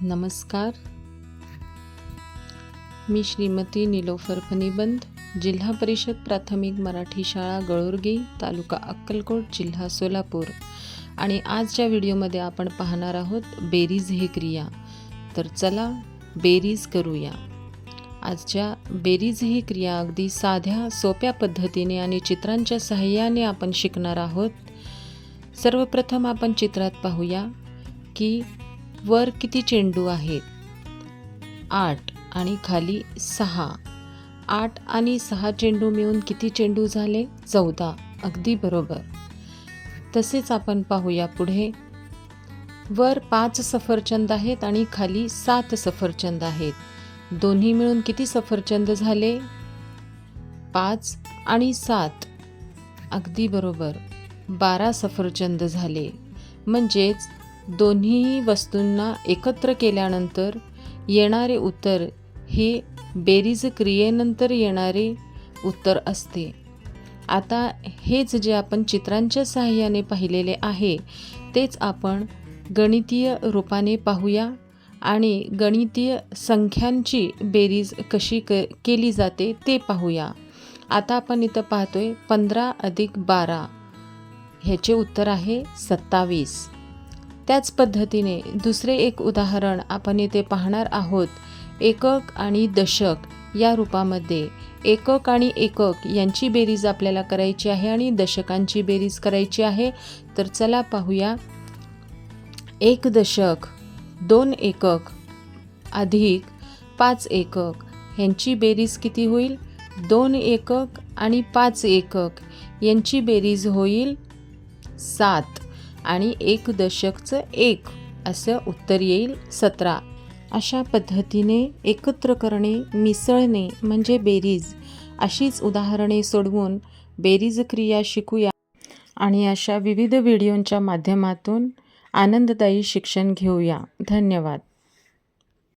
नमस्कार. मी श्रीमती निलोफर फणीबंद, जिल्हा परिषद प्राथमिक मराठी शाळा गळुर्गी, तालुका अक्कलकोट, जिल्हा सोलापूर. आणि आजच्या व्हिडिओमध्ये आपण पाहणार आहोत बेरीज ही क्रिया. तर चला बेरीज करूया. आजच्या बेरीज ही क्रिया अगदी साध्या सोप्या पद्धतीने आणि चित्रांच्या सहाय्याने आपण शिकणार आहोत. सर्वप्रथम आपण चित्रात पाहूया की वर किती चेंडू आहेत. 8 आणि खाली 6. 8 आणि 6 चेंडू मिळून किती चेंडू झाले? 14. अगदी बरोबर. तसेच आपण पाहूया पुढे. वर 5 सफरचंद आहेत आणि खाली 7 सफरचंद आहेत. दोन्ही मिळून किती सफरचंद झाले? 5 आणि 7. अगदी बरोबर. 12 सफरचंद झाले. म्हणजेच दोन्ही वस्तूंना एकत्र केल्यानंतर येणारे उत्तर हे बेरीज क्रियेनंतर येणारे उत्तर असते. आता हेच जे आपण चित्रांच्या सहाय्याने पाहिलेले आहे तेच आपण गणितीय रूपाने पाहूया आणि गणितीय संख्यांची बेरीज कशी केली जाते ते पाहूया. आता आपण इथं पाहतोय 15 अधिक 12, ह्याचे उत्तर आहे 27. त्याच पद्धतीने दुसरे एक उदाहरण आपण इथे पाहणार आहोत. एकक आणि दशक या रूपामध्ये एकक आणि एकक यांची बेरीज आपल्याला करायची आहे आणि दशकांची बेरीज करायची आहे. तर चला पाहूया. 1 दशक, 2 एकक अधिक 5 एकक यांची बेरीज किती होईल? 2 एकक आणि 5 एकक यांची बेरीज होईल 7 आणि 1 दशकचं 1 असं उत्तर येईल 17. अशा पद्धतीने एकत्र करणे, मिसळणे म्हणजे बेरीज. अशीच उदाहरणे सोडवून बेरीज क्रिया शिकूया आणि अशा विविध व्हिडिओंच्या माध्यमातून आनंददायी शिक्षण घेऊया. धन्यवाद.